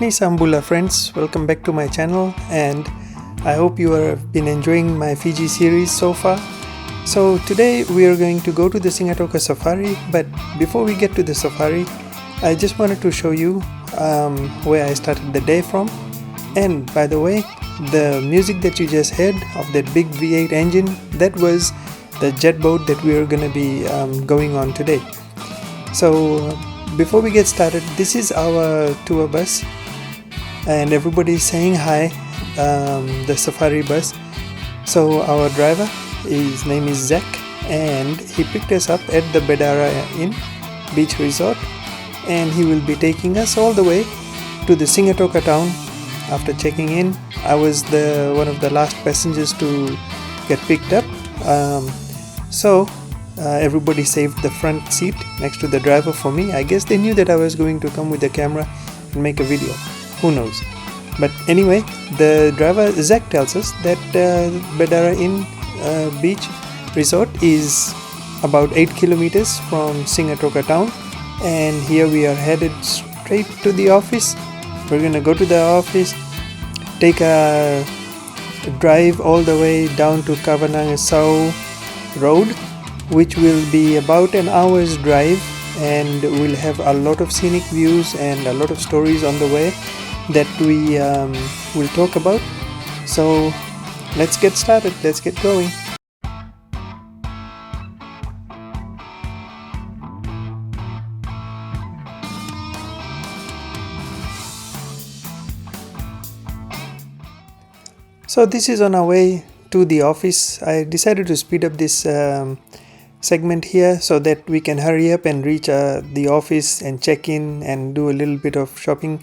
Nisambula friends, welcome back to my channel, and I hope you have been enjoying my Fiji series so far. So today we are going to go to the Sigatoka safari, but before we get to the safari, I just wanted to show you where I started the day from. And by the way, the music that you just heard of that big V8 engine, that was the jet boat that we are going to be going on today. So before we get started, this is our tour bus and everybody is saying hi, the safari bus. So our driver, his name is Zach, and he picked us up at the Bedara Inn Beach Resort, and he will be taking us all the way to the Sigatoka town. After checking in, I was one of the last passengers to get picked up. Everybody saved the front seat next to the driver for me. I guess they knew that I was going to come with the camera and make a video. Who knows? But anyway, the driver Zach tells us that Bedara Inn Beach Resort is about 8 kilometers from Sigatoka town, and here we are headed straight to the office. We're gonna go to the office, take a drive all the way down to Kavanagasau Road, which will be about an hour's drive, and we'll have a lot of scenic views and a lot of stories on the way that we will talk about. So let's get started, let's get going. So this is on our way to the office. I decided to speed up this segment here so that we can hurry up and reach the office and check in and do a little bit of shopping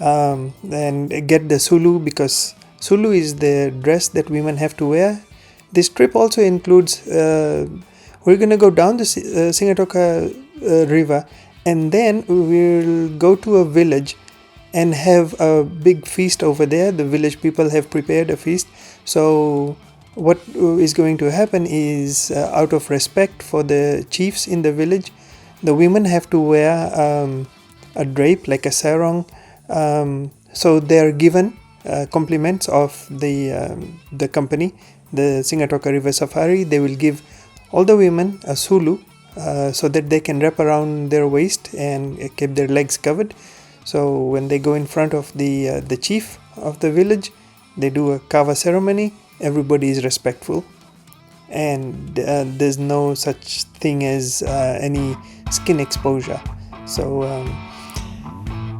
and get the sulu, because sulu is the dress that women have to wear. This trip also includes, we're going to go down the Sigatoka River, and then we'll go to a village and have a big feast over there. The village people have prepared a feast. So what is going to happen is, out of respect for the chiefs in the village, the women have to wear a drape like a sarong. So they are given compliments of the company, the Sigatoka River Safari. They will give all the women a sulu so that they can wrap around their waist and keep their legs covered. So when they go in front of the chief of the village, they do a kava ceremony. Everybody is respectful, and there's no such thing as any skin exposure. So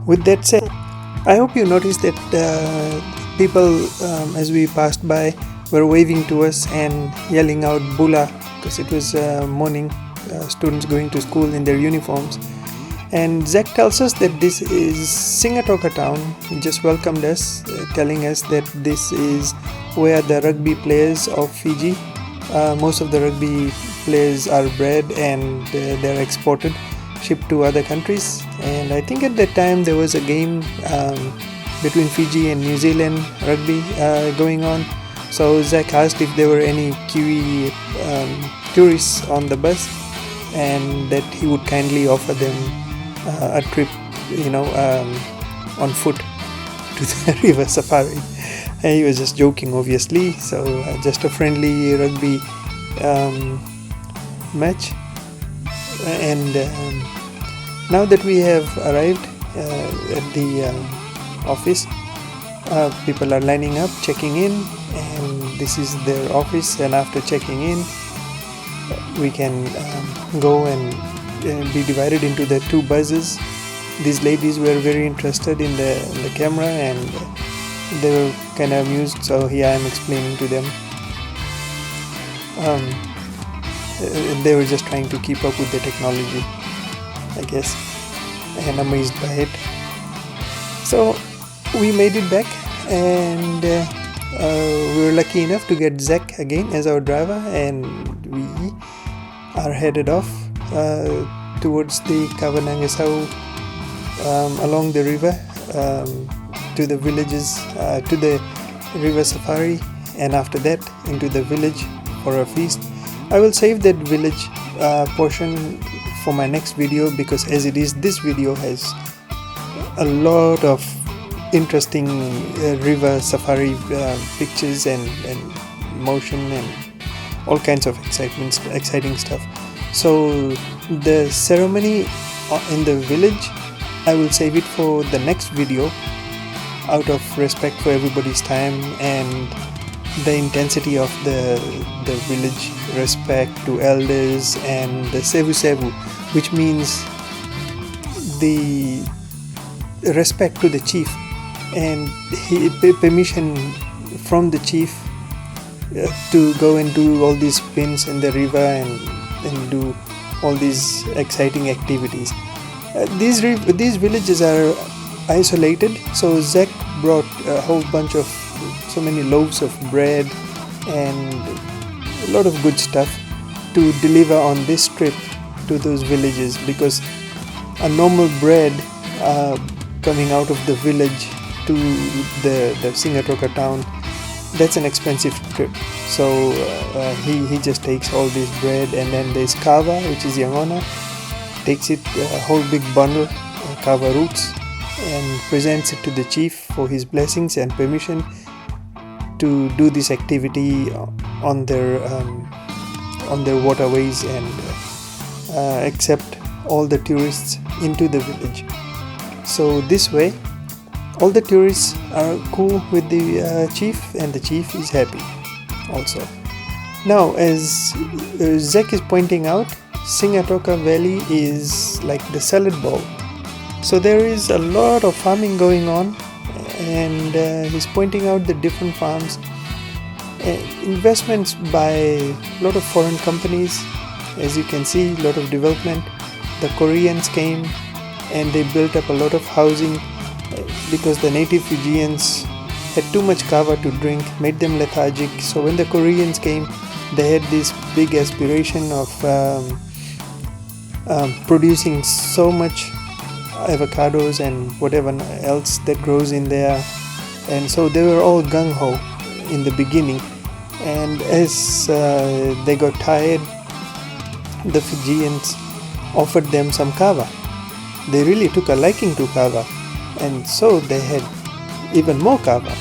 with that said, I hope you noticed that people, as we passed by, were waving to us and yelling out "Bula," because it was morning, students going to school in their uniforms. And Zach tells us that this is Sigatoka town. He just welcomed us, telling us that this is where the rugby players of Fiji, most of the rugby players are bred, and they're exported, shipped to other countries. And I think at that time there was a game between Fiji and New Zealand rugby going on. So Zach asked if there were any Kiwi tourists on the bus, and that he would kindly offer them a trip, on foot to the river safari. And he was just joking, obviously. So just a friendly rugby match. And now that we have arrived at the office, people are lining up, checking in, and this is their office. And after checking in, we can go and be divided into the two buses. These ladies were very interested in the camera, and they were kind of amused, so here I am explaining to them. They were just trying to keep up with the technology, I guess, and amazed by it. So we made it back, and we were lucky enough to get Zach again as our driver, and we are headed off towards the Kavanagasau, along the river, to the villages, to the river safari, and after that into the village for a feast. I will save that village portion for my next video, because as it is, this video has a lot of interesting river safari pictures and motion and all kinds of exciting stuff. So the ceremony in the village, I will save it for the next video out of respect for everybody's time and the intensity of the village respect to elders, and the sevu sevu, which means the respect to the chief and permission from the chief to go and do all these spins in the river and do all these exciting activities. These villages are isolated, so Zach brought a whole bunch of so many loaves of bread and a lot of good stuff to deliver on this trip to those villages, because a normal bread coming out of the village to the Sigatoka town, that's an expensive trip. So he just takes all this bread, and then there's kava, which is yangona, takes it a whole big bundle kava roots and presents it to the chief for his blessings and permission to do this activity on their waterways and accept all the tourists into the village. So this way all the tourists are cool with the chief, and the chief is happy also. Now, as Zach is pointing out, Sigatoka Valley is like the salad bowl. So there is a lot of farming going on, and he's pointing out the different farms, investments by a lot of foreign companies. As you can see, a lot of development. The Koreans came and they built up a lot of housing because the native Fijians had too much kava to drink, made them lethargic. So when the Koreans came, they had this big aspiration of producing so much avocados and whatever else that grows in there, and so they were all gung-ho in the beginning. And as they got tired, the Fijians offered them some kava. They really took a liking to kava, and so they had even more kava,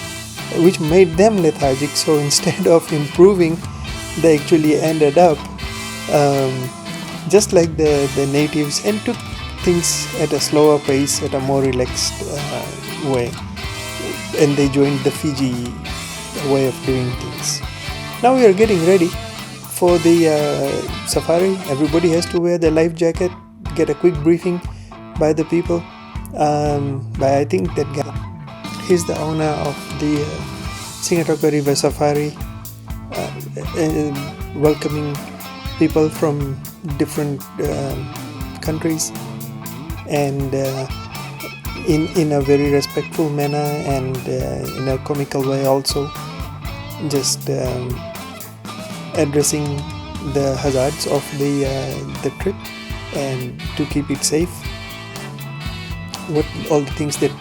which made them lethargic. So instead of improving, they actually ended up just like the natives, and took things at a slower pace, at a more relaxed way, and they joined the Fiji way of doing things. Now we are getting ready for the safari. Everybody has to wear their life jacket, get a quick briefing by the people, by I think that guy. He's the owner of the Sigatoka River Safari, welcoming people from different countries, and in a very respectful manner, and in a comical way also, just addressing the hazards of the trip and to keep it safe, what all the things that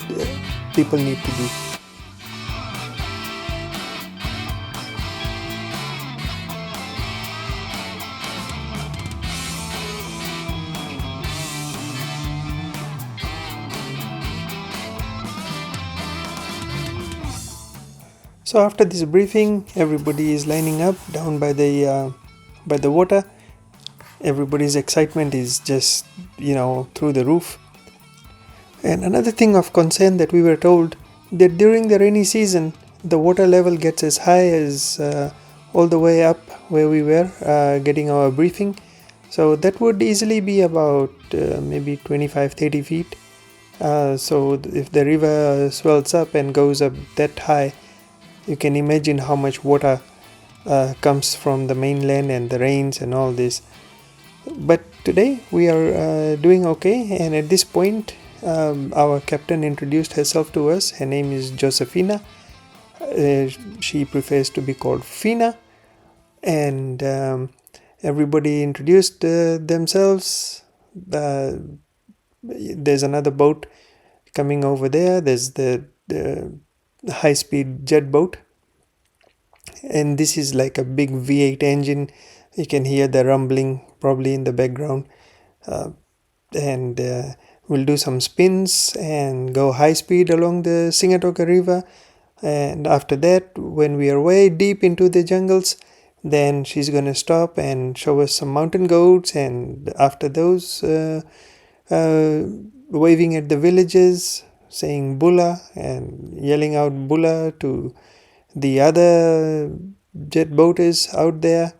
people need to do. So after this briefing, everybody is lining up down by the water. Everybody's excitement is just, through the roof. And another thing of concern that we were told, that during the rainy season, the water level gets as high as all the way up where we were getting our briefing. So that would easily be about maybe 25-30 feet. So if the river swells up and goes up that high, you can imagine how much water comes from the mainland and the rains and all this. But today we are doing okay, and at this point our captain introduced herself to us. Her name is Josephina. She prefers to be called Fina, and everybody introduced themselves. There's another boat coming over there. There's the high-speed jet boat, and this is like a big V8 engine. You can hear the rumbling probably in the background, and we'll do some spins and go high speed along the Sigatoka River. And after that, when we are way deep into the jungles, then she's going to stop and show us some mountain goats. And after those, waving at the villages, saying Bula and yelling out Bula to the other jet boaters out there.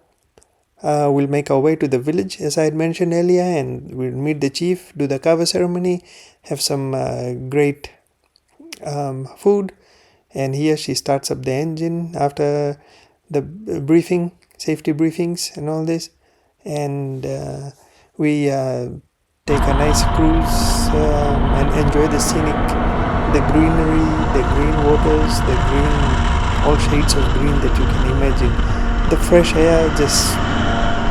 We'll make our way to the village, as I had mentioned earlier, and we'll meet the chief, do the kava ceremony, have some great food. And here she starts up the engine after the briefing, safety briefings and all this. And we take a nice cruise and enjoy the scenic, the greenery, the green waters, the green, all shades of green that you can imagine. The fresh air just,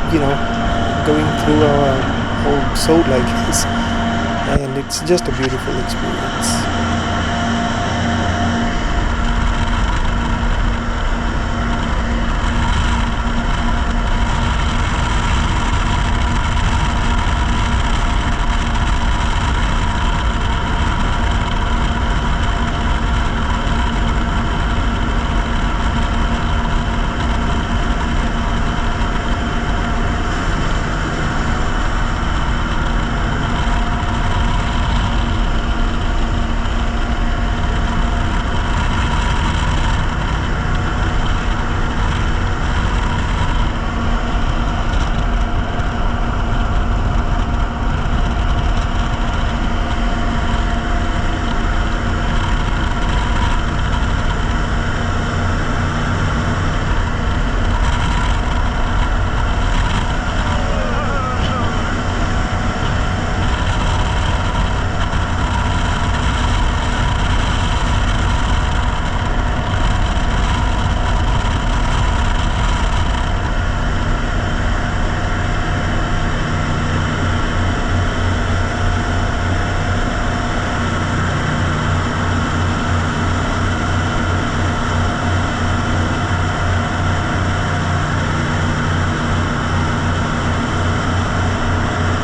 going through our whole soul like this. And it's just a beautiful experience.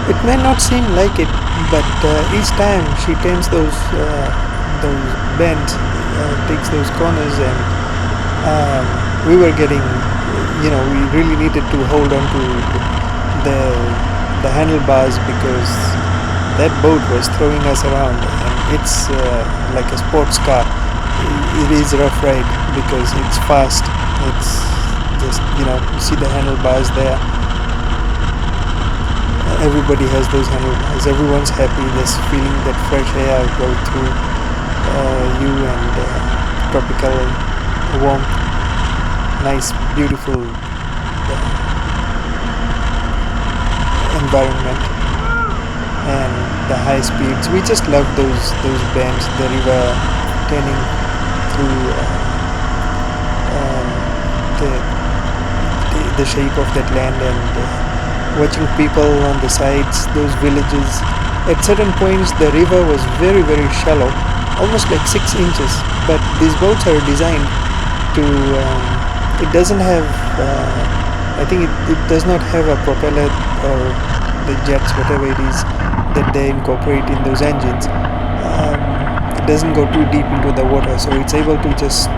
It may not seem like it, but each time she turns those bends, takes those corners, and we were getting, we really needed to hold on to the handlebars because that boat was throwing us around, and it's like a sports car. It is rough ride because it's fast. It's just, you see the handlebars there. Everybody has those handlebars. Everyone's happy. This feeling that fresh air go through you, and tropical warmth, nice, beautiful environment, and the high speeds. We just love those bends, the river turning through the shape of that land, and watching people on the sides, those villages. At certain points the river was very, very shallow, almost like 6 inches, but these boats are designed to, it doesn't have, I think it does not have a propeller or the jets, whatever it is that they incorporate in those engines. It doesn't go too deep into the water, so it's able to just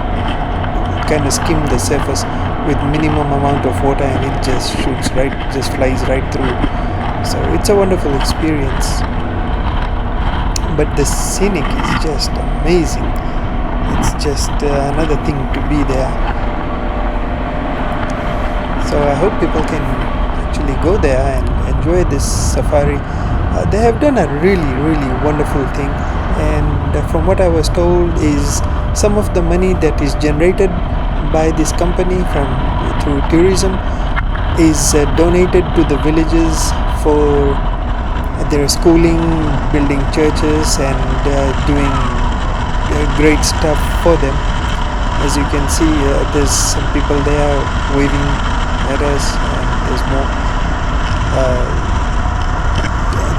kind of skim the surface with minimum amount of water, and it just shoots right, just flies right through. So it's a wonderful experience. But the scenic is just amazing. It's just another thing to be there. So I hope people can actually go there and enjoy this safari. They have done a really, really wonderful thing, and from what I was told is some of the money that is generated by this company through tourism is donated to the villages for their schooling, building churches, and doing great stuff for them. As you can see, there's some people there waving at us, and there's more.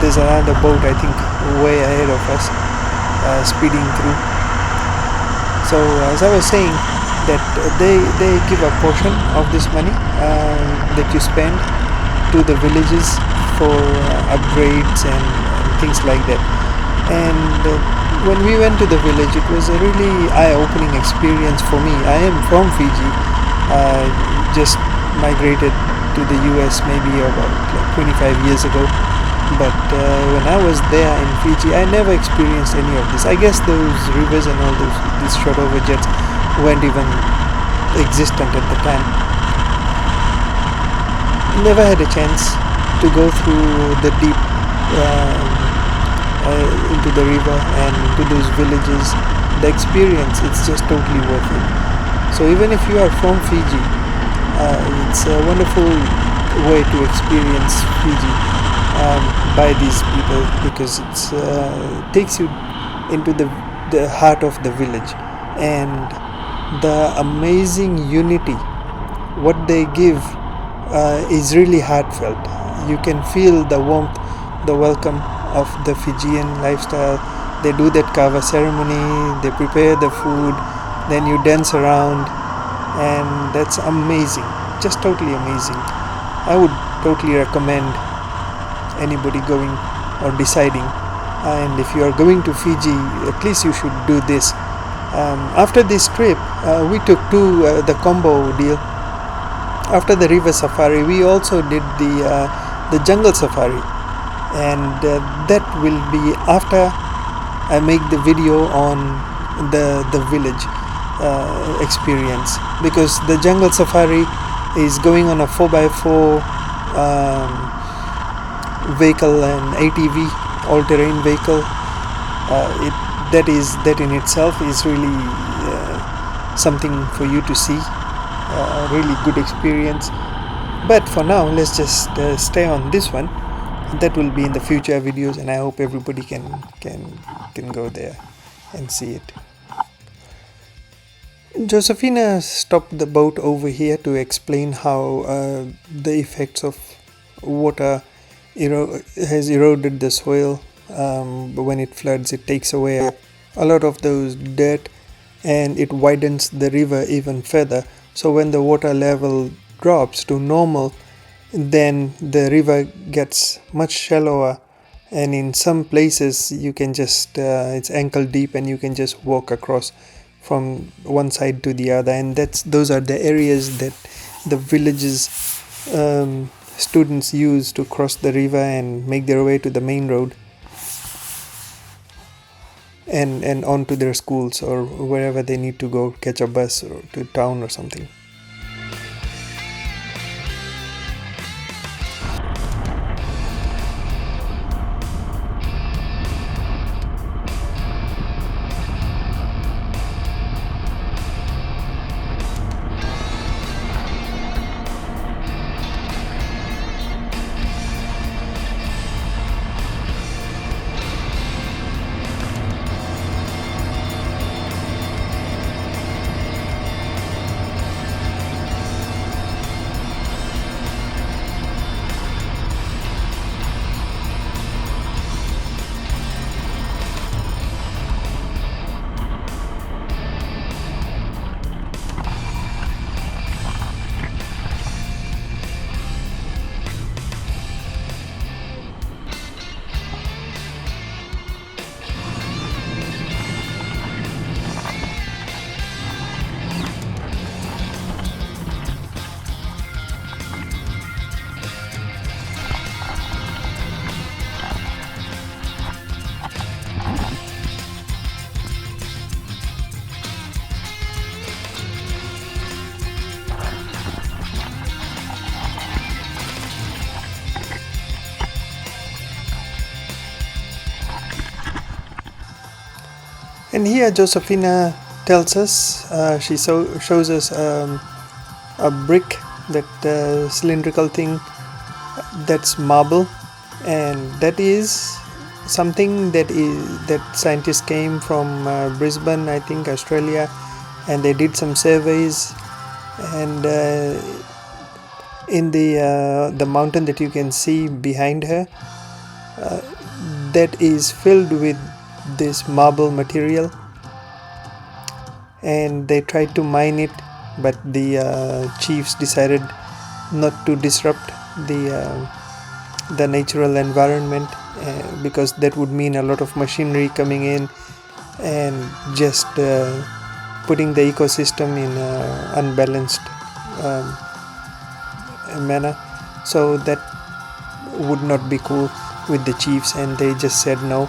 There's another boat, I think, way ahead of us, speeding through. So as I was saying, that they give a portion of this money that you spend to the villages for upgrades and things like that. And when we went to the village, it was a really eye-opening experience for me. I am from Fiji, just migrated to the US maybe about like 25 years ago. But when I was there in Fiji, I never experienced any of this. I guess those rivers and all these short-over jets weren't even existent at the time. Never had a chance to go through the deep into the river and into those villages. The experience, it's just totally worth it. So even if you are from Fiji, it's a wonderful way to experience Fiji by these people, because it takes you into the heart of the village, and the amazing unity what they give is really heartfelt. You can feel the warmth, the welcome of the Fijian lifestyle. They do that kava ceremony, they prepare the food, then you dance around, and that's amazing, just totally amazing. I would totally recommend anybody going or deciding, and if you are going to Fiji, at least you should do this. After this trip, we took the combo deal. After the river safari, we also did the jungle safari, and that will be after I make the video on the village experience, because the jungle safari is going on a 4x4 vehicle, an ATV, all-terrain vehicle. That in itself is really something for you to see. Really good experience. But for now, let's just stay on this one. That will be in the future videos, and I hope everybody can go there and see it. Josefina stopped the boat over here to explain how the effects of water has eroded the soil. When it floods, it takes away a lot of those dirt, and it widens the river even further. So when the water level drops to normal, then the river gets much shallower, and in some places you can just it's ankle deep, and you can just walk across from one side to the other. And those are the areas that the villages students use to cross the river and make their way to the main road and on to their schools or wherever they need to go, catch a bus or to town or something. And here Josefina tells us, she shows us a brick, that cylindrical thing, that's marble, and that is something that scientists came from Brisbane, I think, Australia, and they did some surveys, and in the mountain that you can see behind her, that is filled with this marble material, and they tried to mine it, but the chiefs decided not to disrupt the natural environment, because that would mean a lot of machinery coming in and just putting the ecosystem in an unbalanced manner. So that would not be cool with the chiefs, and they just said no.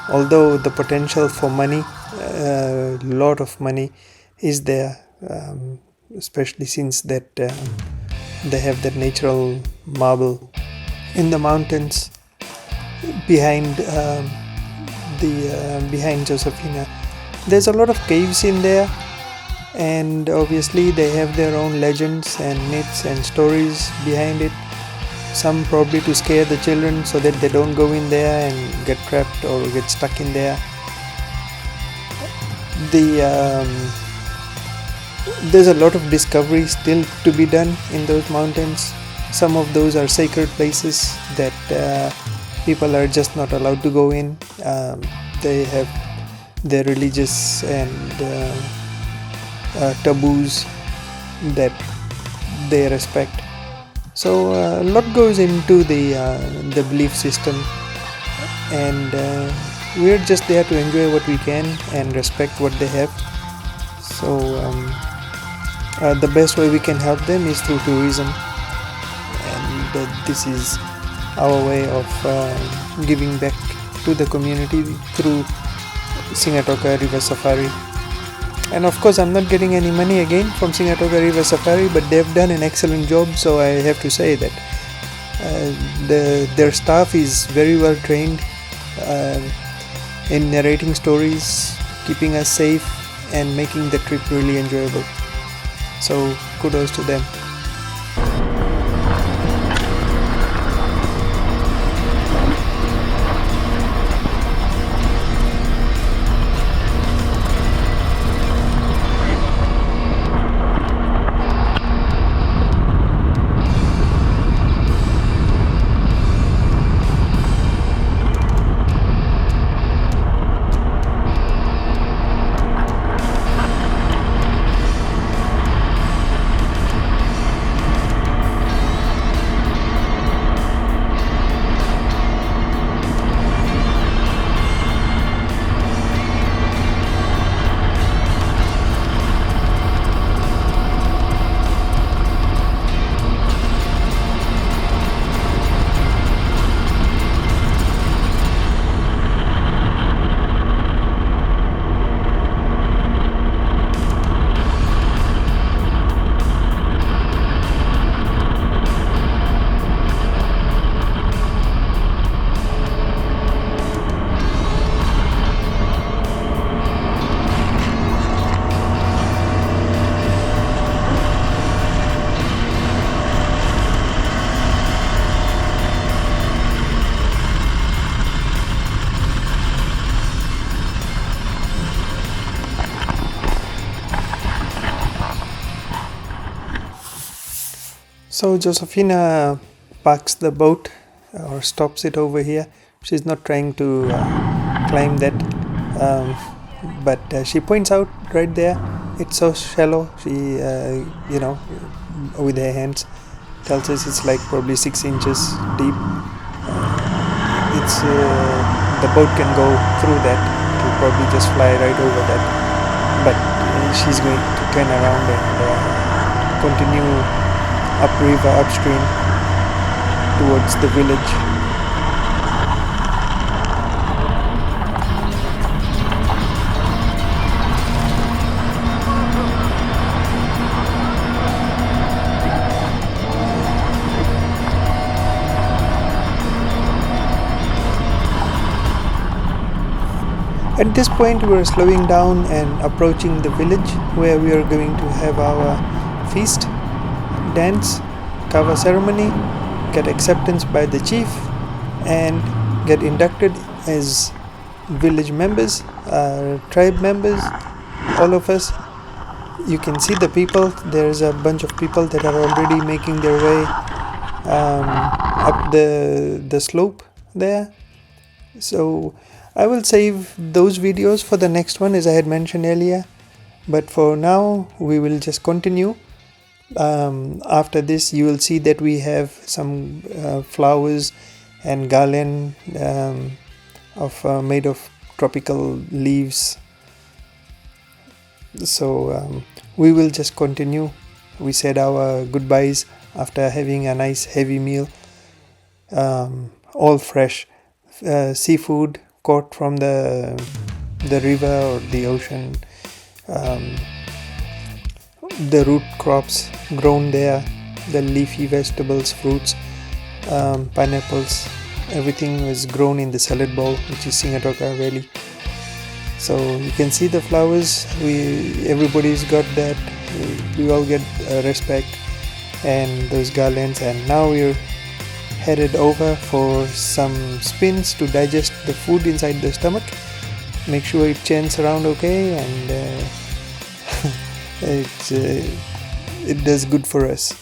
Although the potential for money, a lot of money is there, especially since that they have that natural marble in the mountains behind behind Josephina. There's a lot of caves in there, and obviously they have their own legends and myths and stories behind it. Some probably to scare the children so that they don't go in there and get trapped or get stuck in there. There's a lot of discovery still to be done in those mountains. Some of those are sacred places that people are just not allowed to go in. They have their religious and taboos that they respect. So a lot goes into the belief system, and we're just there to enjoy what we can and respect what they have. So the best way we can help them is through tourism, and this is our way of giving back to the community through Sigatoka River Safari. And of course, I'm not getting any money again from Sigatoka River Safari, but they've done an excellent job, so I have to say that their staff is very well trained in narrating stories, keeping us safe, and making the trip really enjoyable. So kudos to them. So Josephina parks the boat or stops it over here. She's not trying to climb that, but she points out right there, it's so shallow. She, with her hands, tells us it's like probably 6 inches deep. The boat can go through that. It will probably just fly right over that. But she's going to turn around and continue upriver, upstream, towards the village. At this point, we are slowing down and approaching the village where we are going to have our feast, dance, kava ceremony, get acceptance by the chief, and get inducted as village members, tribe members, all of us. You can see the people. There's a bunch of people that are already making their way up the slope there. So I will save those videos for the next one, as I had mentioned earlier. But for now, we will just continue. After this, you will see that we have some flowers and garland made of tropical leaves. So we will just continue. We said our goodbyes after having a nice heavy meal, all fresh seafood caught from the river or the ocean, the root crops grown there, the leafy vegetables, fruits, pineapples, everything was grown in the salad bowl, which is Sigatoka Valley. So you can see the flowers. Everybody's got that. We all get respect and those garlands. And now we're headed over for some spins to digest the food inside the stomach. Make sure it churns around okay, and it does good for us.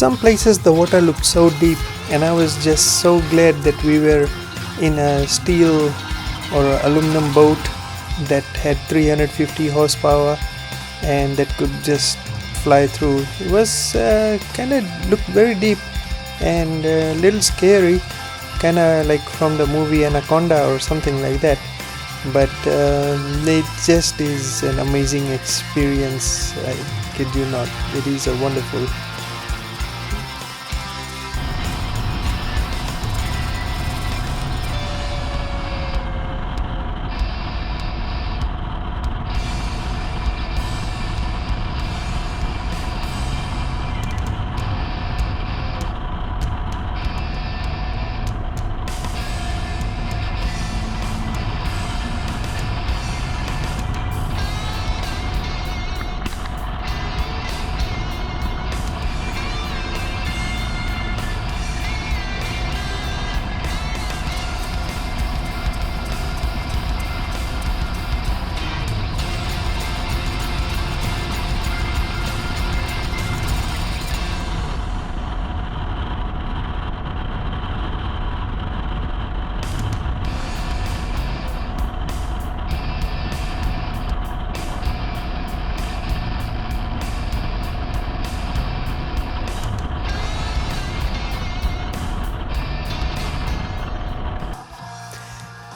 some places the water looked so deep, and I was just so glad that we were in a steel or aluminum boat that had 350 horsepower and that could just fly through. It was kind of looked very deep and a little scary, kind of like from the movie Anaconda or something like that. But it just is an amazing experience. I kid you not. It is a wonderful.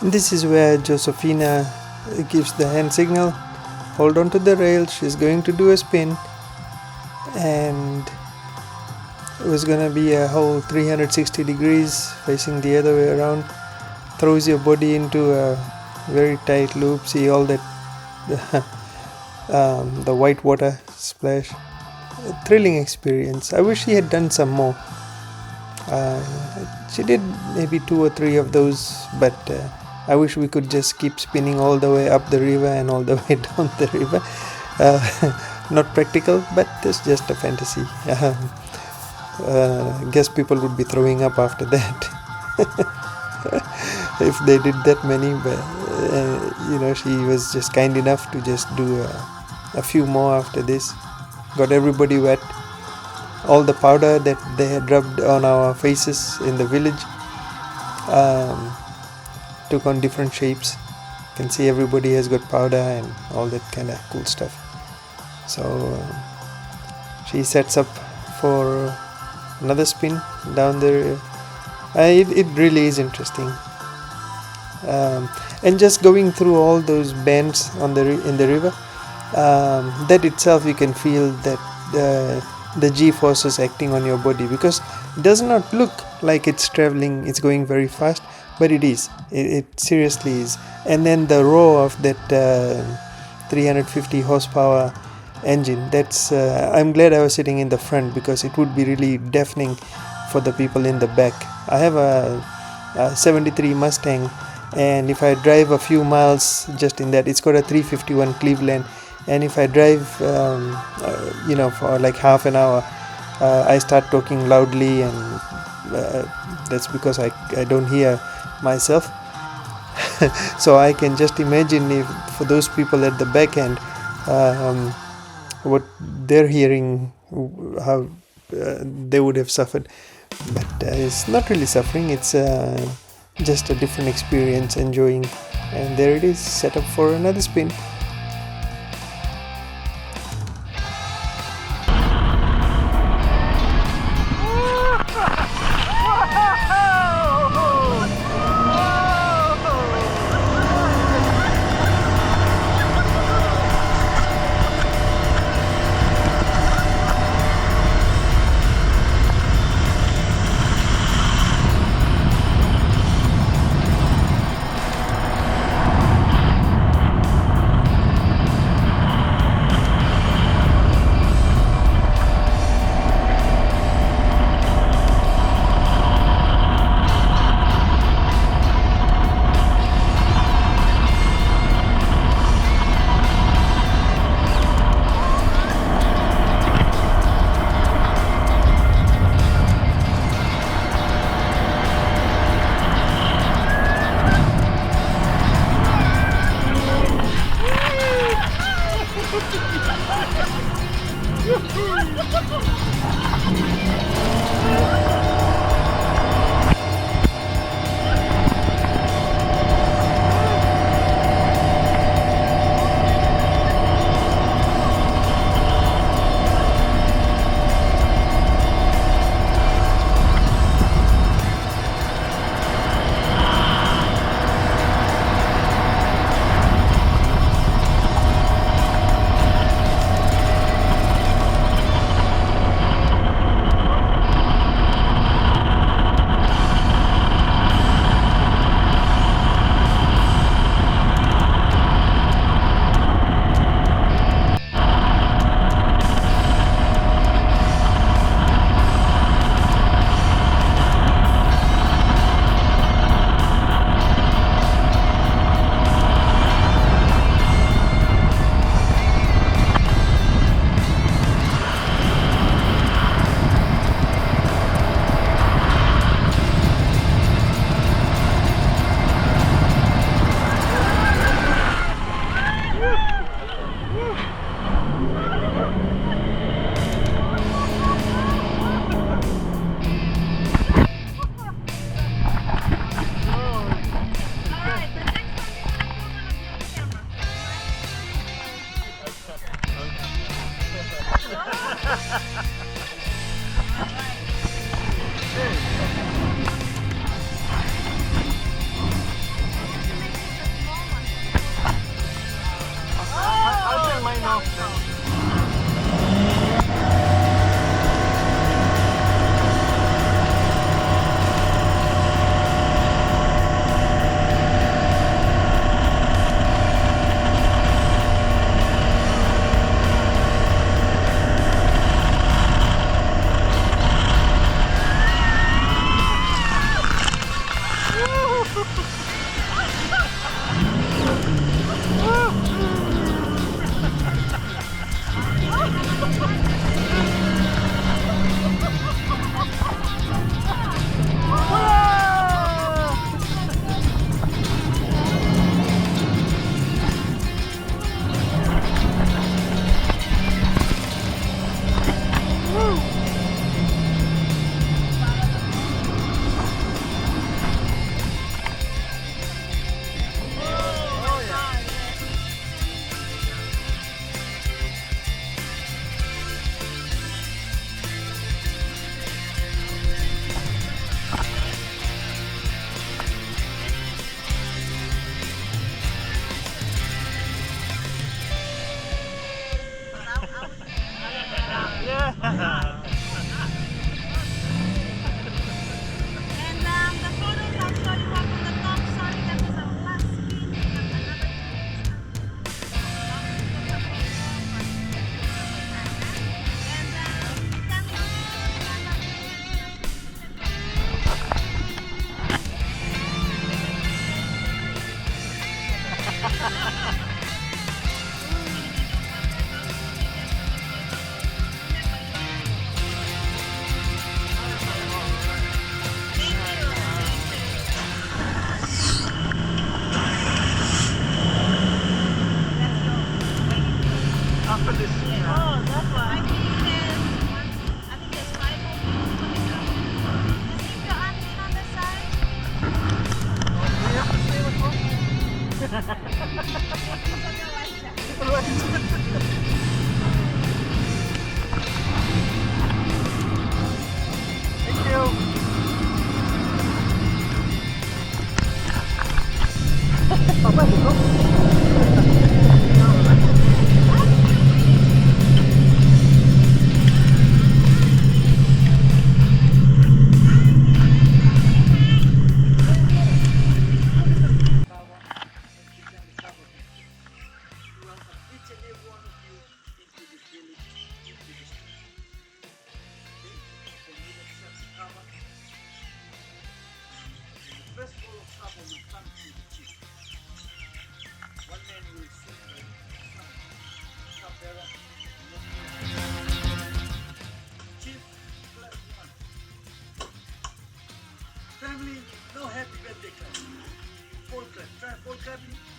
This is where Josefina gives the hand signal. Hold on to the rail, she's going to do a spin, and it was gonna be a whole 360 degrees facing the other way around. Throws your body into a very tight loop. See all that the white water splash. A thrilling experience. I wish she had done some more. She did maybe 2 or 3 of those, but I wish we could just keep spinning all the way up the river and all the way down the river. Not practical, but it's just a fantasy. Guess people would be throwing up after that if they did that many. But she was just kind enough to just do a few more after this. Got everybody wet. All the powder that they had rubbed on our faces in the village took on different shapes. You can see everybody has got powder and all that kind of cool stuff. So she sets up for another spin down there. It really is interesting. And just going through all those bends in the river, that itself you can feel that the G-forces acting on your body, because it does not look like it's going very fast, but it is. It seriously is. And then the roar of that 350 horsepower engine, I'm glad I was sitting in the front, because it would be really deafening for the people in the back. I have a 73 Mustang, and if I drive a few miles just in that, it's got a 351 Cleveland, and if I drive for like half an hour, I start talking loudly, and that's because I don't hear myself. So I can just imagine if for those people at the back end, what they're hearing, how they would have suffered. But it's not really suffering, it's just a different experience, enjoying. And there it is, set up for another spin. कर ली।